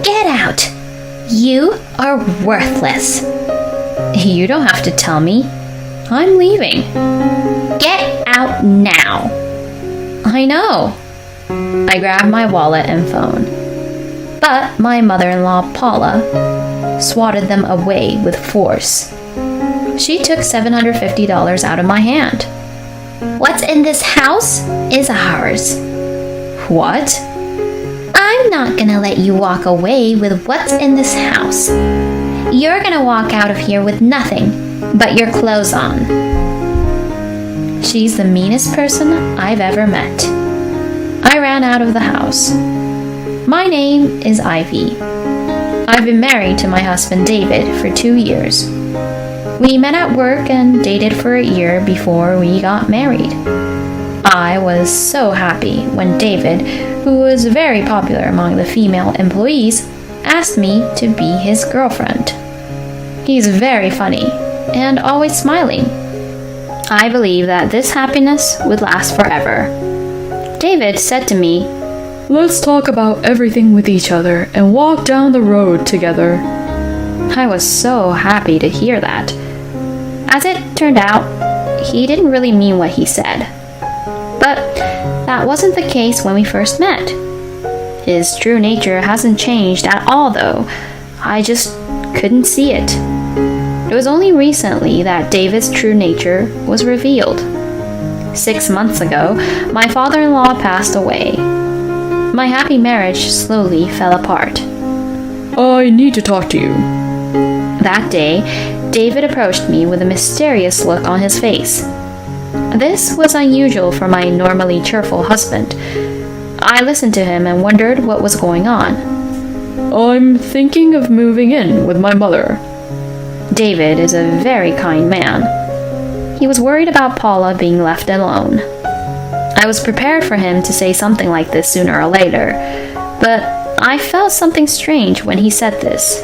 Get out! You are worthless. You don't have to tell me. I'm leaving. Get out now. I know. I grabbed my wallet and phone. But my mother-in-law, Paula, swatted them away with force. She took $750 out of my hand. What's in this house is ours. What? I'm not gonna let you walk away with what's in this house. You're gonna walk out of here with nothing but your clothes on. She's the meanest person I've ever met. I ran out of the house. My name is Ivy. I've been married to my husband David for 2 years. We met at work and dated for a year before we got married. I was so happy when David, who was very popular among the female employees, asked me to be his girlfriend. He's very funny and always smiling. I believe that this happiness would last forever. David said to me, "Let's talk about everything with each other and walk down the road together." I was so happy to hear that. As it turned out, he didn't really mean what he said. But that wasn't the case when we first met. His true nature hasn't changed at all, though. I just couldn't see it. It was only recently that David's true nature was revealed. 6 months ago, my father-in-law passed away. My happy marriage slowly fell apart. "I need to talk to you." That day, David approached me with a mysterious look on his face. This was unusual for my normally cheerful husband. I listened to him and wondered what was going on. "I'm thinking of moving in with my mother." David is a very kind man. He was worried about Paula being left alone. I was prepared for him to say something like this sooner or later, but I felt something strange when he said this.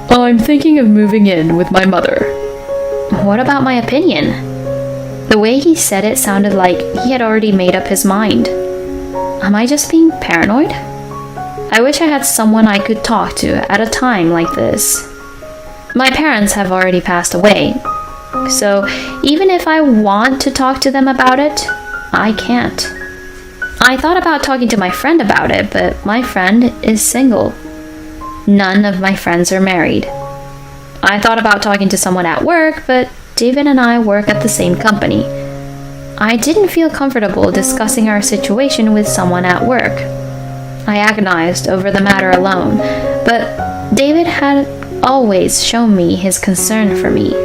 "I'm thinking of moving in with my mother." What about my opinion? The way he said it sounded like he had already made up his mind. Am I just being paranoid? I wish I had someone I could talk to at a time like this. My parents have already passed away, so even if I want to talk to them about it, I can't. I thought about talking to my friend about it, but my friend is single. None of my friends are married. I thought about talking to someone at work, but David and I work at the same company. I didn't feel comfortable discussing our situation with someone at work. I agonized over the matter alone, but David had always shown me his concern for me.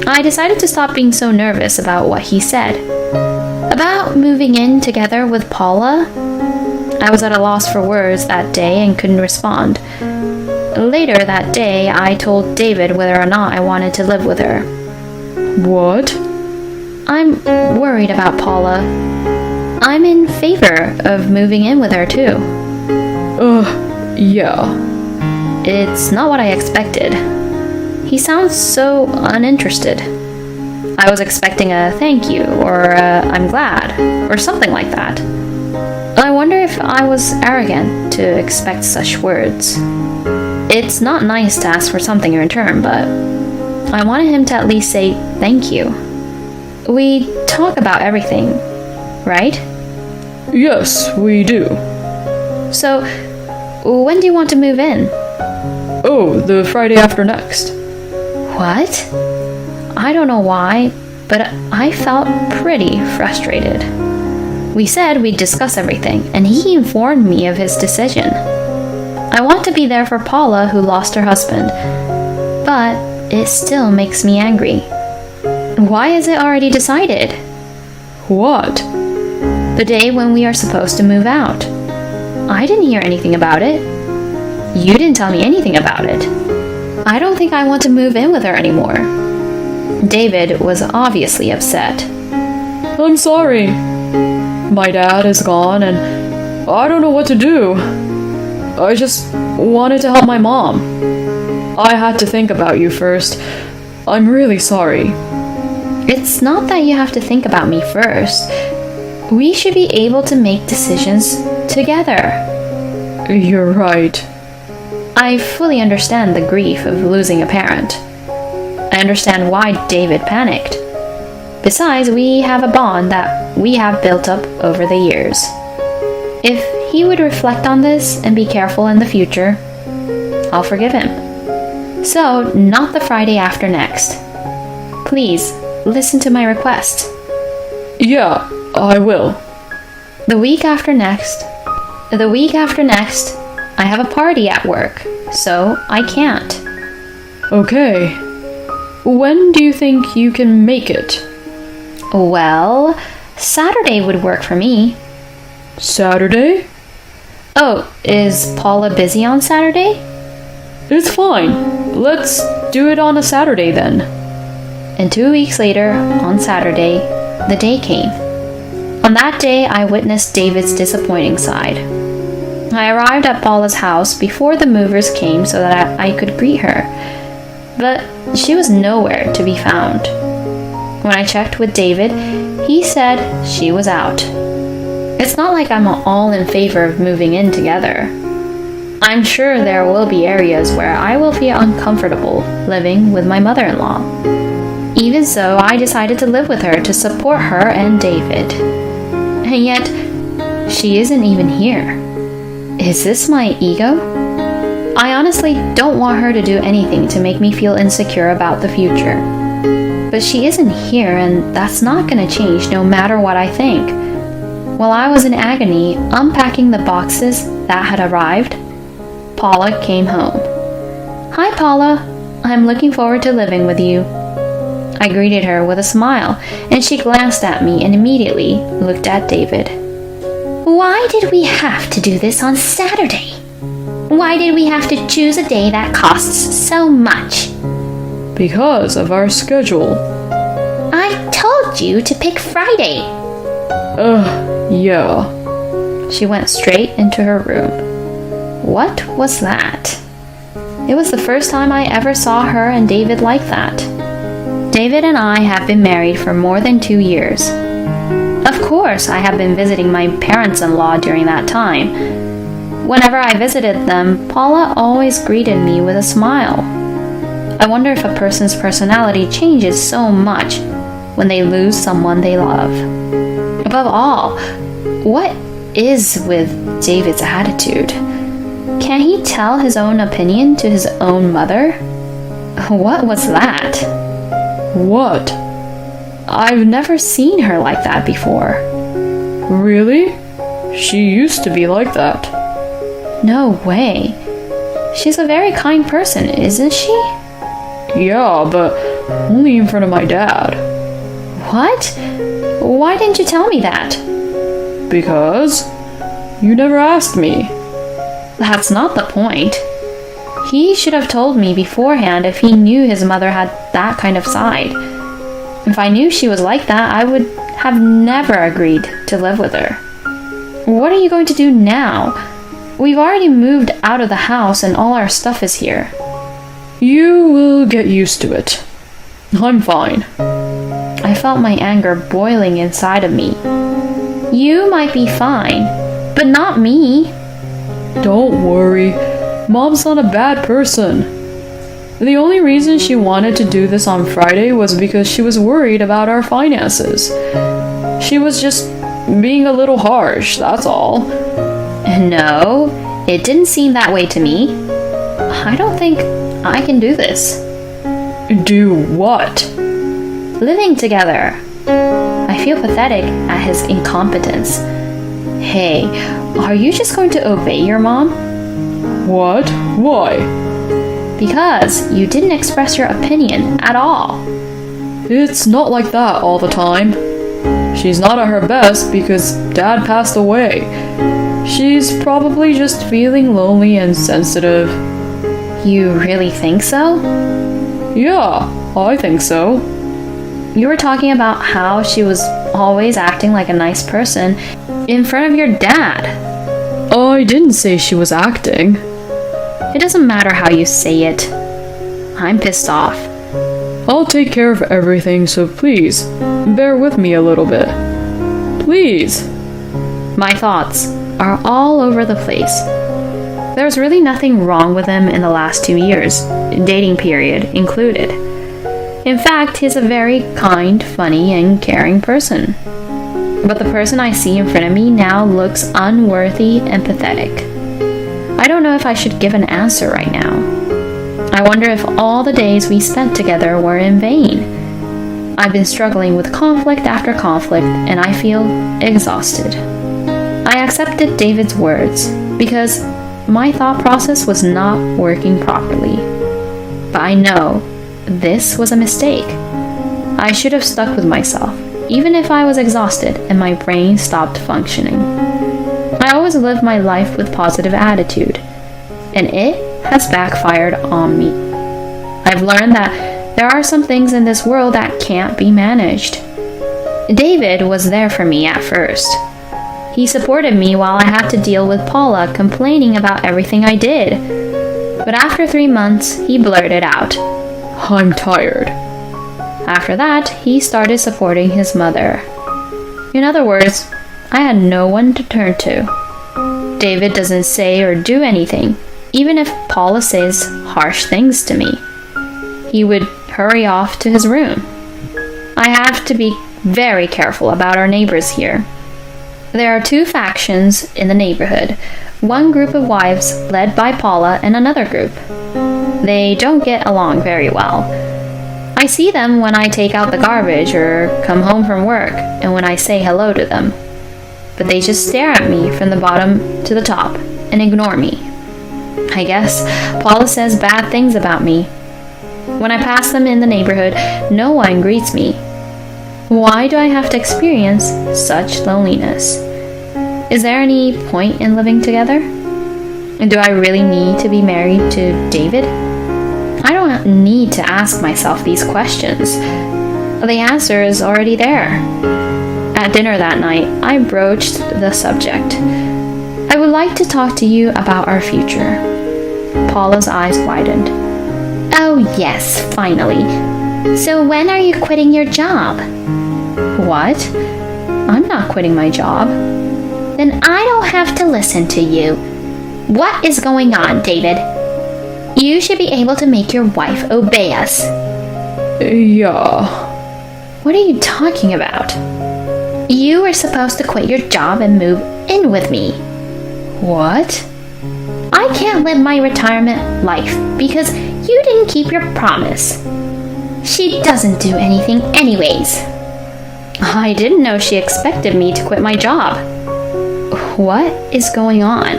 I decided to stop being so nervous about what he said. About moving in together with Paula? I was at a loss for words that day and couldn't respond. Later that day, I told David whether or not I wanted to live with her. "What?" I'm worried about Paula. I'm in favor of moving in with her too. Yeah. It's not what I expected. He sounds so uninterested. I was expecting a thank you or a I'm glad or something like that. I wonder if I was arrogant to expect such words. It's not nice to ask for something in return, but I wanted him to at least say thank you. We talk about everything, right? "Yes, we do." So, when do you want to move in? "Oh, the Friday after next." What? I don't know why, but I felt pretty frustrated. We said we'd discuss everything, and he informed me of his decision. I want to be there for Paula, who lost her husband, but it still makes me angry. Why is it already decided? "What?" The day when we are supposed to move out. I didn't hear anything about it. You didn't tell me anything about it. I don't think I want to move in with her anymore. David was obviously upset. "I'm sorry. My dad is gone and I don't know what to do. I just wanted to help my mom. I had to think about you first. I'm really sorry." It's not that you have to think about me first. We should be able to make decisions together. "You're right." I fully understand the grief of losing a parent. I understand why David panicked. Besides, we have a bond that we have built up over the years. If he would reflect on this and be careful in the future, I'll forgive him. So, not the Friday after next. Please, listen to my request. Yeah, I will. The week after next, I have a party at work, so I can't. Okay. When do you think you can make it? Well, Saturday would work for me. Saturday? Oh, is Paula busy on Saturday? It's fine. Let's do it on a Saturday then. And 2 weeks later, on Saturday, the day came. On that day, I witnessed David's disappointing side. I arrived at Paula's house before the movers came so that I could greet her, but she was nowhere to be found. When I checked with David, he said she was out. It's not like I'm all in favor of moving in together. I'm sure there will be areas where I will feel uncomfortable living with my mother-in-law. Even so, I decided to live with her to support her and David. And yet, she isn't even here. Is this my ego? I honestly don't want her to do anything to make me feel insecure about the future. But she isn't here, and that's not going to change no matter what I think. While I was in agony, unpacking the boxes that had arrived, Paula came home. Hi, Paula. I'm looking forward to living with you. I greeted her with a smile, and she glanced at me and immediately looked at David. Why did we have to do this on Saturday? Why did we have to choose a day that costs so much? Because of our schedule. I told you to pick Friday. Yeah. She went straight into her room. What was that? It was the first time I ever saw her and David like that. David and I have been married for more than 2 years. Of course, I have been visiting my parents-in-law during that time. Whenever I visited them, Paula always greeted me with a smile. I wonder if a person's personality changes so much when they lose someone they love. Above all, what is with David's attitude? Can he tell his own opinion to his own mother? What was that? What? I've never seen her like that before. Really? She used to be like that. No way. She's a very kind person, isn't she? Yeah, but only in front of my dad. What? Why didn't you tell me that? Because you never asked me. That's not the point. He should have told me beforehand if he knew his mother had that kind of side. If I knew she was like that, I would have never agreed to live with her. What are you going to do now? We've already moved out of the house and all our stuff is here. You will get used to it. I'm fine. I felt my anger boiling inside of me. You might be fine, but not me. Don't worry. Mom's not a bad person. The only reason she wanted to do this on Friday was because she was worried about our finances. She was just being a little harsh, that's all. No, it didn't seem that way to me. I don't think I can do this. Do what? Living together. I feel pathetic at his incompetence. Hey, are you just going to obey your mom? What? Why? Because you didn't express your opinion at all. It's not like that all the time. She's not at her best because Dad passed away. She's probably just feeling lonely and sensitive. You really think so? Yeah, I think so. You were talking about how she was always acting like a nice person in front of your dad. I didn't say she was acting. It doesn't matter how you say it. I'm pissed off. I'll take care of everything, so please, bear with me a little bit. Please. My thoughts are all over the place. There's really nothing wrong with him in the last 2 years, dating period included. In fact, he's a very kind, funny, and caring person. But the person I see in front of me now looks unworthy and pathetic. I don't know if I should give an answer right now. I wonder if all the days we spent together were in vain. I've been struggling with conflict after conflict, and I feel exhausted. I accepted David's words because my thought process was not working properly. But I know this was a mistake. I should have stuck with myself, even if I was exhausted and my brain stopped functioning. I always lived my life with positive attitude, and it has backfired on me. I've learned that there are some things in this world that can't be managed. David was there for me at first. He supported me while I had to deal with Paula complaining about everything I did. But after 3 months, he blurted out, I'm tired. After that, he started supporting his mother. In other words, I had no one to turn to. David doesn't say or do anything, even if Paula says harsh things to me. He would hurry off to his room. I have to be very careful about our neighbors here. There are 2 factions in the neighborhood, one group of wives led by Paula and another group. They don't get along very well. I see them when I take out the garbage or come home from work and when I say hello to them. But they just stare at me from the bottom to the top and ignore me. I guess Paula says bad things about me. When I pass them in the neighborhood, no one greets me. Why do I have to experience such loneliness? Is there any point in living together? And do I really need to be married to David? I don't need to ask myself these questions. The answer is already there. At dinner that night, I broached the subject. I would like to talk to you about our future. Paula's eyes widened. Oh yes, finally. So when are you quitting your job? What? I'm not quitting my job. Then I don't have to listen to you. What is going on, David? You should be able to make your wife obey us. Yeah. What are you talking about? You were supposed to quit your job and move in with me. What? I can't live my retirement life because you didn't keep your promise. She doesn't do anything anyways. I didn't know she expected me to quit my job. What is going on?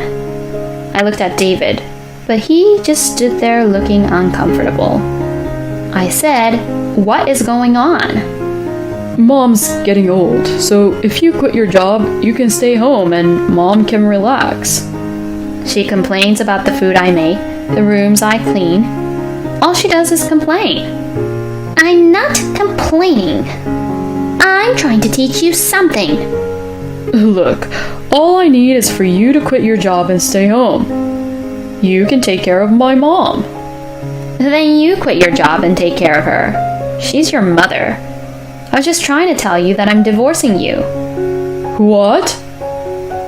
I looked at David, but he just stood there looking uncomfortable. I said, what is going on? Mom's getting old, so if you quit your job, you can stay home and Mom can relax. She complains about the food I make, the rooms I clean. All she does is complain. I'm not complaining. I'm trying to teach you something. Look, all I need is for you to quit your job and stay home. You can take care of my mom. Then you quit your job and take care of her. She's your mother. I was just trying to tell you that I'm divorcing you. What?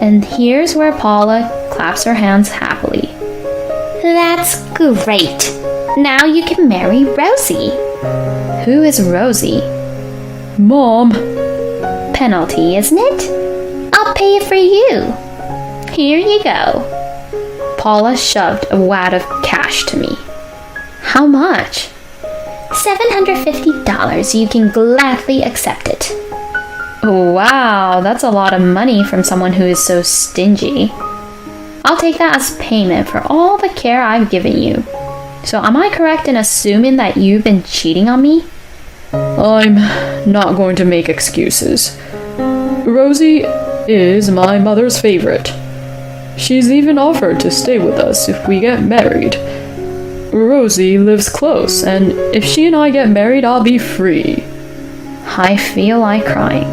And here's where Paula claps her hands happily. That's great. Now you can marry Rosie. Who is Rosie? Mom. Penalty, isn't it? I'll pay it for you. Here you go. Paula shoved a wad of cash to me. How much? $750. You can gladly accept it. Wow, that's a lot of money from someone who is so stingy. I'll take that as payment for all the care I've given you. So am I correct in assuming that you've been cheating on me? I'm not going to make excuses. Rosie is my mother's favorite. She's even offered to stay with us if we get married. Rosie lives close, and if she and I get married, I'll be free. I feel like crying.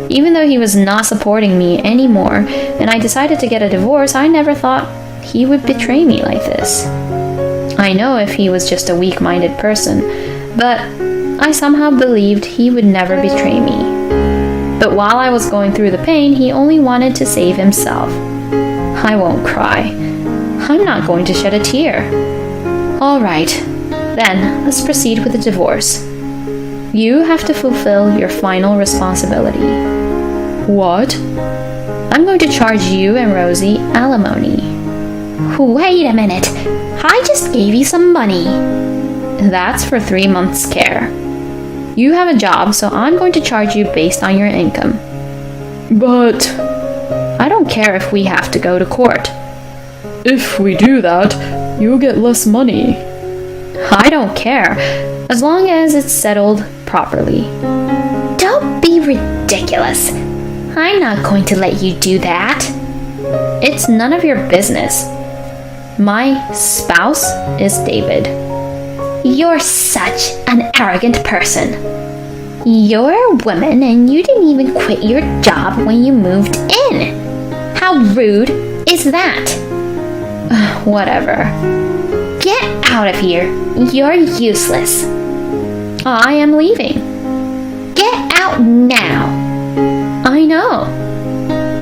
Even though he was not supporting me anymore, and I decided to get a divorce, I never thought he would betray me like this. I know if he was just a weak-minded person, but I somehow believed he would never betray me. But while I was going through the pain, he only wanted to save himself. I won't cry. I'm not going to shed a tear. All right, then let's proceed with the divorce. You have to fulfill your final responsibility. What? I'm going to charge you and Rosie alimony. Wait a minute. I just gave you some money. That's for 3 months' care. You have a job, so I'm going to charge you based on your income. But I don't care if we have to go to court. if we do that, you'll get less money. I don't care, as long as it's settled properly. Don't be ridiculous. I'm not going to let you do that. It's none of your business. My spouse is David. You're such an arrogant person. You're a woman and you didn't even quit your job when you moved in. How rude is that? Whatever. Get out of here. You're useless. I am leaving. Get out now. I know.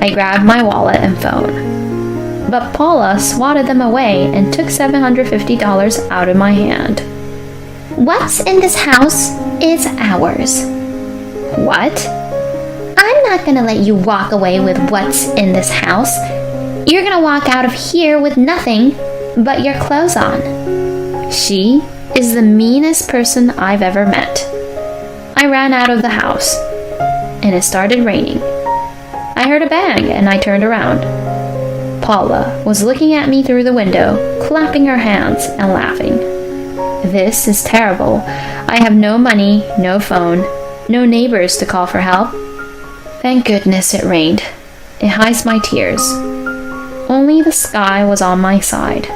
I grabbed my wallet and phone. But Paula swatted them away and took $750 out of my hand. What's in this house is ours. What? I'm not gonna let you walk away with what's in this house. You're gonna walk out of here with nothing but your clothes on. She is the meanest person I've ever met. I ran out of the house, and it started raining. I heard a bang, and I turned around. Paula was looking at me through the window, clapping her hands and laughing. This is terrible. I have no money, no phone, no neighbors to call for help. Thank goodness it rained. It hides my tears. Only the sky was on my side.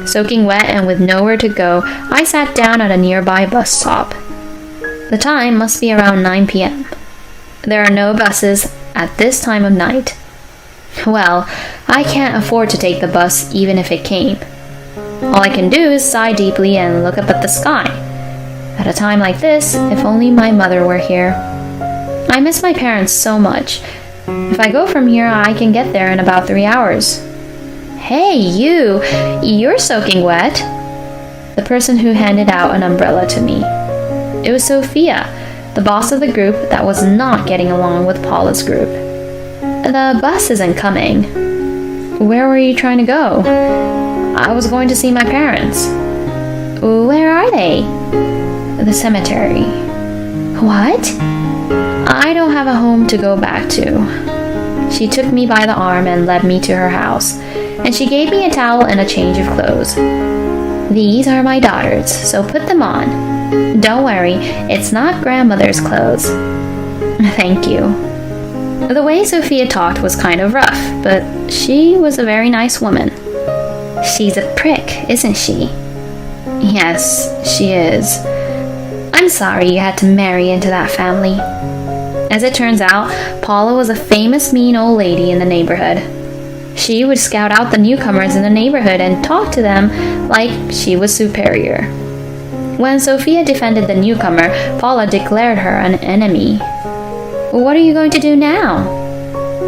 Soaking wet and with nowhere to go, I sat down at a nearby bus stop. The time must be around 9 p.m. There are no buses at this time of night. Well, I can't afford to take the bus even if it came. All I can do is sigh deeply and look up at the sky. At a time like this, if only my mother were here. I miss my parents so much. If I go from here, I can get there in about 3 hours. Hey, you're soaking wet. The person who handed out an umbrella to me. It was Sophia, the boss of the group that was not getting along with Paula's group. The bus isn't coming. Where were you trying to go? I was going to see my parents. Where are they? The cemetery. What? I don't have a home to go back to. She took me by the arm and led me to her house, and she gave me a towel and a change of clothes. These are my daughters, so put them on. Don't worry, it's not grandmother's clothes. Thank you. The way Sophia talked was kind of rough, but she was a very nice woman. She's a prick, isn't she? Yes, she is. I'm sorry you had to marry into that family. As it turns out, Paula was a famous mean old lady in the neighborhood. She would scout out the newcomers in the neighborhood and talk to them like she was superior. When Sophia defended the newcomer, Paula declared her an enemy. What are you going to do now?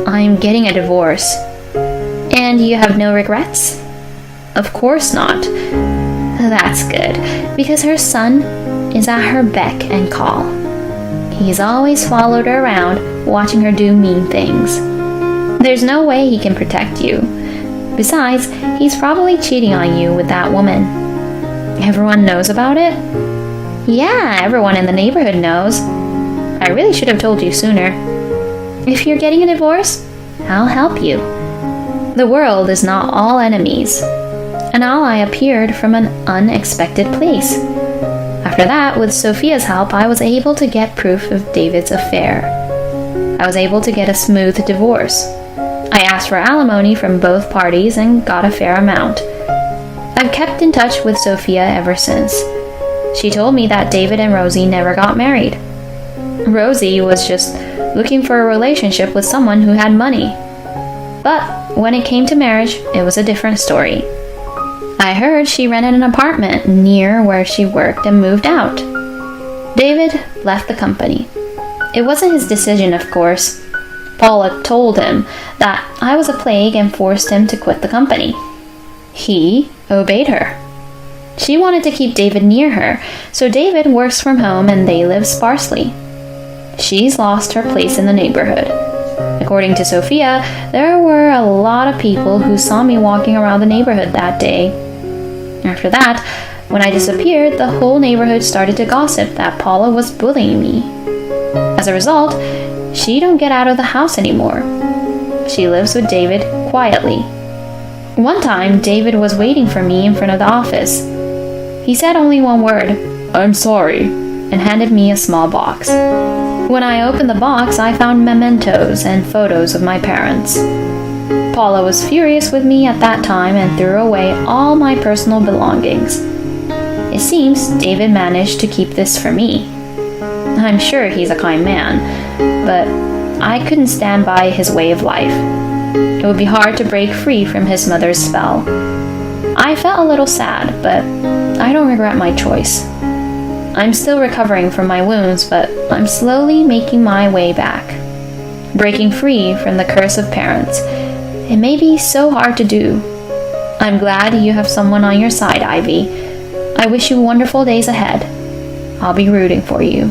I'm getting a divorce. And you have no regrets? Of course not. That's good, because her son is at her beck and call. He's always followed her around, watching her do mean things. There's no way he can protect you. Besides, he's probably cheating on you with that woman. Everyone knows about it? Yeah, everyone in the neighborhood knows. I really should have told you sooner. If you're getting a divorce, I'll help you. The world is not all enemies. An ally appeared from an unexpected place. After that, with Sophia's help, I was able to get proof of David's affair. I was able to get a smooth divorce. I asked for alimony from both parties and got a fair amount. I've kept in touch with Sophia ever since. She told me that David and Rosie never got married. Rosie was just looking for a relationship with someone who had money. But when it came to marriage, it was a different story. I heard she rented an apartment near where she worked and moved out. David left the company. It wasn't his decision, of course. Paula told him that I was a plague and forced him to quit the company. He obeyed her. She wanted to keep David near her, so David works from home and they live sparsely. She's lost her place in the neighborhood. According to Sophia, there were a lot of people who saw me walking around the neighborhood that day. After that, when I disappeared, the whole neighborhood started to gossip that Paula was bullying me. As a result, she don't get out of the house anymore. She lives with David quietly. One time, David was waiting for me in front of the office. He said only one word, I'm sorry, and handed me a small box. When I opened the box, I found mementos and photos of my parents. Paula was furious with me at that time and threw away all my personal belongings. It seems David managed to keep this for me. I'm sure he's a kind man, but I couldn't stand by his way of life. It would be hard to break free from his mother's spell. I felt a little sad, but I don't regret my choice. I'm still recovering from my wounds, but I'm slowly making my way back. Breaking free from the curse of parents. It may be so hard to do. I'm glad you have someone on your side, Ivy. I wish you wonderful days ahead. I'll be rooting for you.